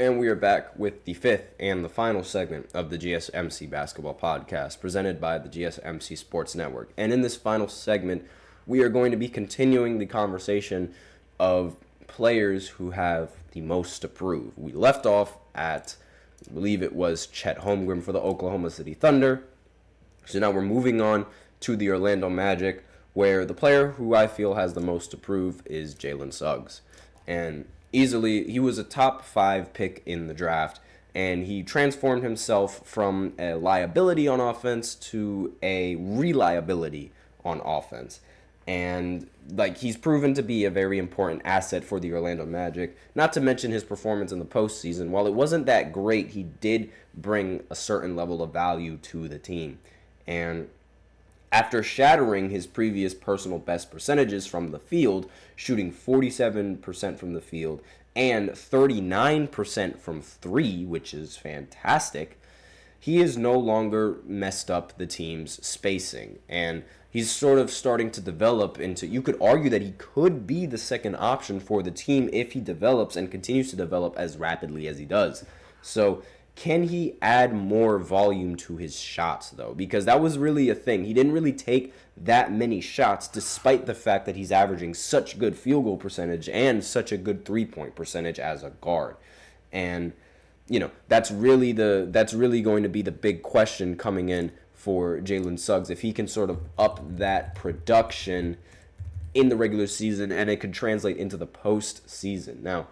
And we are back with the fifth and the final segment of the GSMC Basketball Podcast, presented by the GSMC Sports Network. And in this final segment, we are going to be continuing the conversation of players who have the most to prove. We left off at, I believe it was Chet Holmgren for the Oklahoma City Thunder. So now we're moving on to the Orlando Magic, where the player who I feel has the most to prove is Jalen Suggs. And easily, he was a top 5 pick in the draft, and he transformed himself from a liability on offense to a reliability on offense. And he's proven to be a very important asset for the Orlando Magic. Not to mention his performance in the postseason. While it wasn't that great, he did bring a certain level of value to the team. And after shattering his previous personal best percentages from the field, shooting 47% from the field and 39% from 3, which is fantastic, he has no longer messed up the team's spacing. And he's sort of starting to develop into, you could argue that he could be the second option for the team if he develops and continues to develop as rapidly as he does. So can he add more volume to his shots, though? Because that was really a thing. He didn't really take that many shots, despite the fact that he's averaging such good field goal percentage and such a good three-point percentage as a guard. And, that's really going to be the big question coming in for Jalen Suggs, if he can sort of up that production in the regular season and it could translate into the postseason. Now,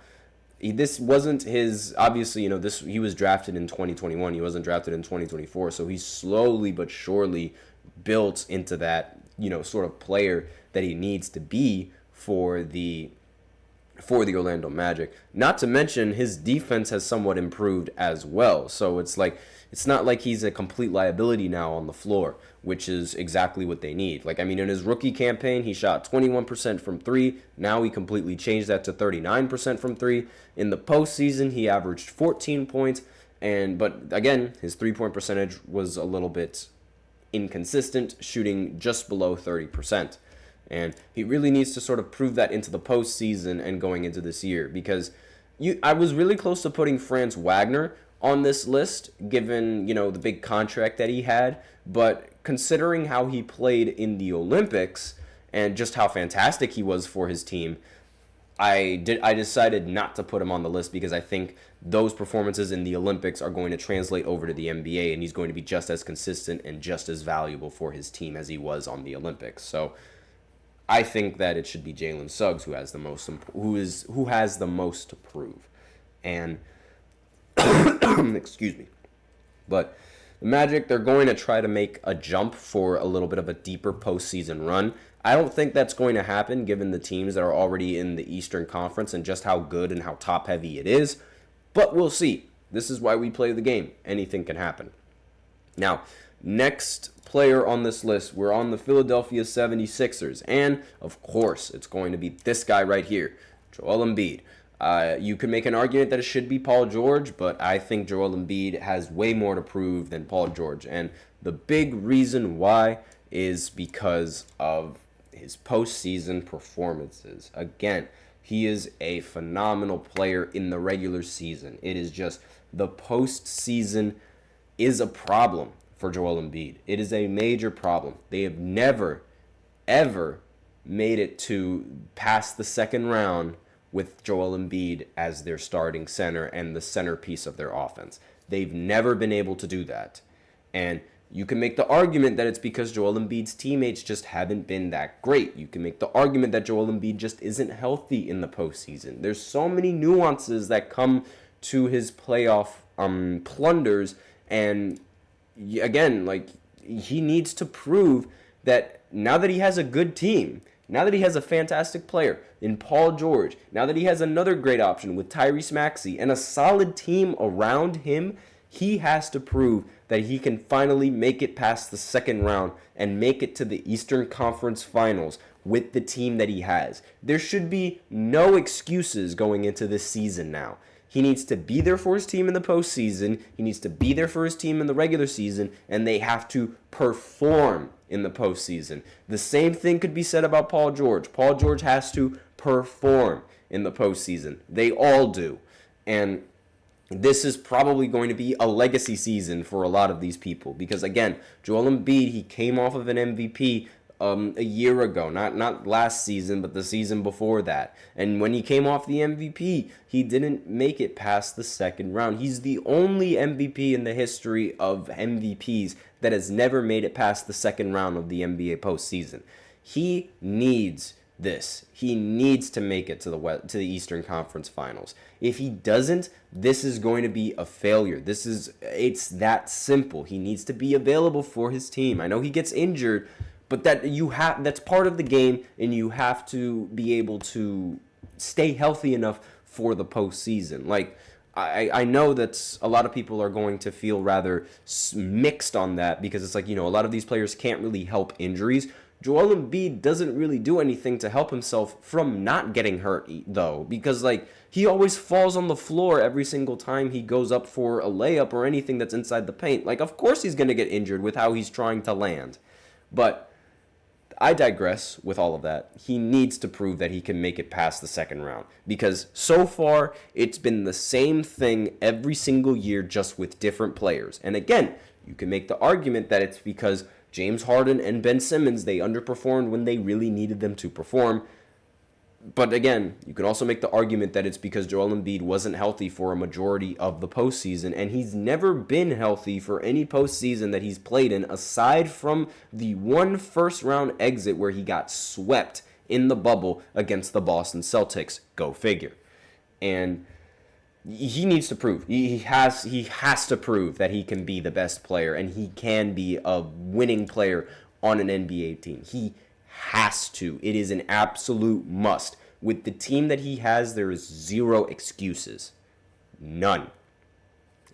this wasn't his, obviously, he was drafted in 2021. He wasn't drafted in 2024. So he's slowly but surely built into that, sort of player that he needs to be for the Orlando Magic. Not to mention his defense has somewhat improved as well. So it's not like he's a complete liability now on the floor, which is exactly what they need. In his rookie campaign, he shot 21% from 3. Now he completely changed that to 39% from 3. In the postseason, he averaged 14 points, but again, his three-point percentage was a little bit inconsistent, shooting just below 30%. And he really needs to sort of prove that into the postseason and going into this year, because I was really close to putting Franz Wagner on this list, given, the big contract that he had. But considering how he played in the Olympics and just how fantastic he was for his team, I decided not to put him on the list, because I think those performances in the Olympics are going to translate over to the NBA, and he's going to be just as consistent and just as valuable for his team as he was on the Olympics. So I think that it should be Jalen Suggs who has the most to prove. And excuse me. But the Magic, they're going to try to make a jump for a little bit of a deeper postseason run. I don't think that's going to happen given the teams that are already in the Eastern Conference and just how good and how top-heavy it is. But we'll see. This is why we play the game. Anything can happen. Now, next player on this list, we're on the Philadelphia 76ers. And, of course, it's going to be this guy right here, Joel Embiid. You could make an argument that it should be Paul George, but I think Joel Embiid has way more to prove than Paul George. And the big reason why is because of his postseason performances. Again, he is a phenomenal player in the regular season. It is just the postseason is a problem for Joel Embiid. It is a major problem. They have never, ever made it to past the second round with Joel Embiid as their starting center and the centerpiece of their offense. They've never been able to do that. And you can make the argument that it's because Joel Embiid's teammates just haven't been that great. You can make the argument that Joel Embiid just isn't healthy in the postseason. There's so many nuances that come to his playoff plunders. And again, he needs to prove that now that he has a good team, now that he has a fantastic player in Paul George, now that he has another great option with Tyrese Maxey and a solid team around him, he has to prove that he can finally make it past the second round and make it to the Eastern Conference Finals with the team that he has. There should be no excuses going into this season now. He needs to be there for his team in the postseason. He needs to be there for his team in the regular season, and they have to perform in the postseason. The same thing could be said about Paul George. Paul George has to perform in the postseason. They all do. And this is probably going to be a legacy season for a lot of these people because, again, Joel Embiid, he came off of an MVP a year ago, not last season, but the season before that. And when he came off the MVP, he didn't make it past the second round. He's the only MVP in the history of MVPs that has never made it past the second round of the NBA postseason. He needs this. He needs to make it to the Eastern Conference Finals. If he doesn't, this is going to be a failure. It's that simple. He needs to be available for his team. I know he gets injured, but that's part of the game, and you have to be able to stay healthy enough for the postseason. Like, I know that a lot of people are going to feel rather mixed on that because it's like, a lot of these players can't really help injuries. Joel Embiid doesn't really do anything to help himself from not getting hurt, though, because, like, he always falls on the floor every single time he goes up for a layup or anything that's inside the paint. Like, of course he's going to get injured with how he's trying to land. But I digress with all of that. He needs to prove that he can make it past the second round because so far it's been the same thing every single year, just with different players. And again, you can make the argument that it's because James Harden and Ben Simmons, they underperformed when they really needed them to perform. But again, you can also make the argument that it's because Joel Embiid wasn't healthy for a majority of the postseason, and he's never been healthy for any postseason that he's played in, aside from the one first-round exit where he got swept in the bubble against the Boston Celtics. Go figure. And he needs to prove. He has to prove that he can be the best player and he can be a winning player on an NBA team. He has to. It is an absolute must. With the team that he has, there is zero excuses. None.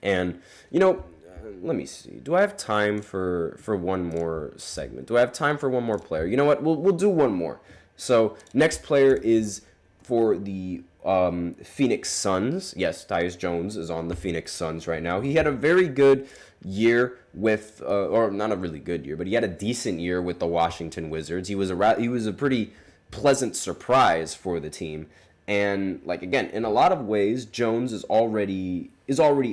And, let me see. Do I have time for one more segment? Do I have time for one more player? You know what? We'll do one more. So, next player is for the Phoenix Suns. Yes, Tyus Jones is on the Phoenix Suns right now. He had a very good year with, or not a really good year, but he had a decent year with the Washington Wizards. He was a pretty pleasant surprise for the team. And like again, in a lot of ways, Jones is already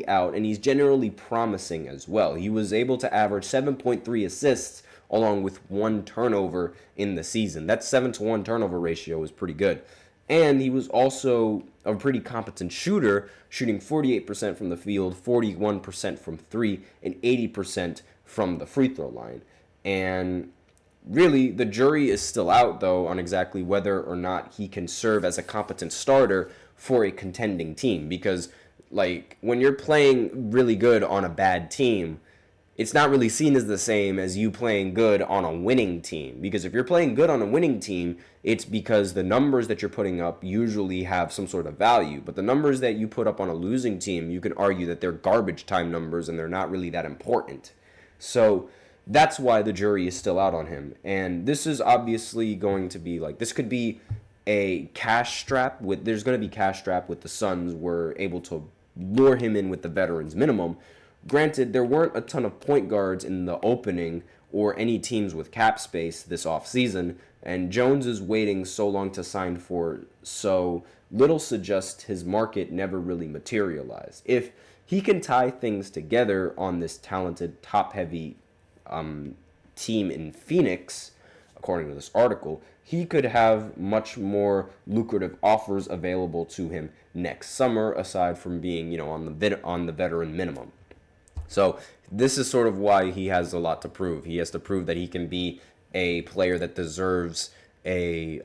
out, and he's generally promising as well. He was able to average 7.3 assists along with 1 turnover in the season. That 7-to-1 turnover ratio is pretty good. And he was also a pretty competent shooter, shooting 48% from the field, 41% from 3, and 80% from the free throw line. And really, the jury is still out, though, on exactly whether or not he can serve as a competent starter for a contending team. Because, like, when you're playing really good on a bad team, it's not really seen as the same as you playing good on a winning team. Because if you're playing good on a winning team, it's because the numbers that you're putting up usually have some sort of value. But the numbers that you put up on a losing team, you could argue that they're garbage time numbers and they're not really that important. So that's why the jury is still out on him. And this is obviously going to be like, this could be a cash strap. There's going to be cash strap with the Suns. Were able to lure him in with the veterans minimum. Granted, there weren't a ton of point guards in the opening or any teams with cap space this offseason, and Jones is waiting so long to sign for, so little suggests his market never really materialized. If he can tie things together on this talented, top-heavy team in Phoenix, according to this article, he could have much more lucrative offers available to him next summer, aside from being, on the veteran minimum. So this is sort of why he has a lot to prove. He has to prove that he can be a player that deserves a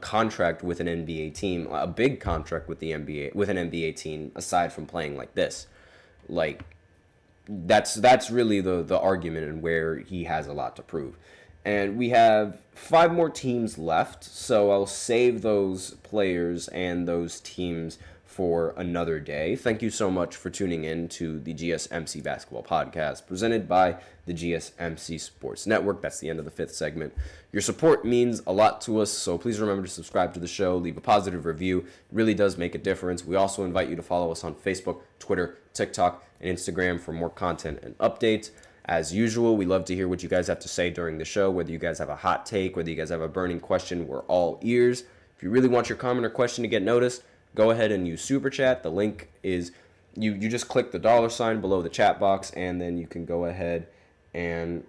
contract with an NBA team, a big contract with the NBA, with an NBA team, aside from playing like this. Like, that's really the argument and where he has a lot to prove. And we have 5 more teams left, so I'll save those players and those teams for another day. Thank you so much for tuning in to the GSMC Basketball Podcast, presented by the GSMC Sports Network. That's the end of the 5th segment. Your support means a lot to us, so please remember to subscribe to the show, leave a positive review. It really does make a difference. We also invite you to follow us on Facebook, Twitter, TikTok, and Instagram for more content and updates. As usual, we love to hear what you guys have to say during the show, whether you guys have a hot take, whether you guys have a burning question, we're all ears. If you really want your comment or question to get noticed, go ahead and use Super Chat. The link is you just click the $ below the chat box, and then you can go ahead and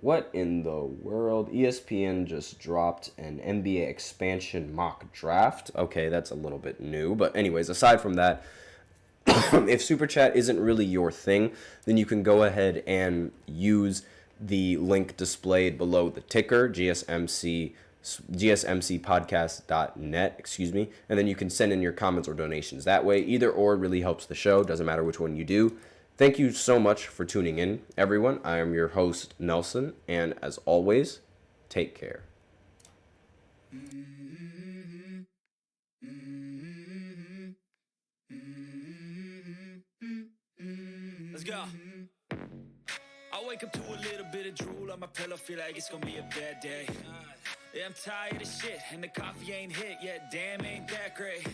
what in the world? ESPN just dropped an NBA expansion mock draft. Okay, that's a little bit new, but anyways, aside from that, if Super Chat isn't really your thing, then you can go ahead and use the link displayed below the ticker, gsmcpodcast.net, and then you can send in your comments or donations that way. Either or really helps the show, doesn't matter which one you do. Thank you so much for tuning in, everyone. I am your host, Nelson, and as always, take care. Let's go. I wake up to a little bit of drool on my pillow, feel like it's gonna be a bad day. Yeah, I'm tired of shit, and the coffee ain't hit yet, damn, ain't that great.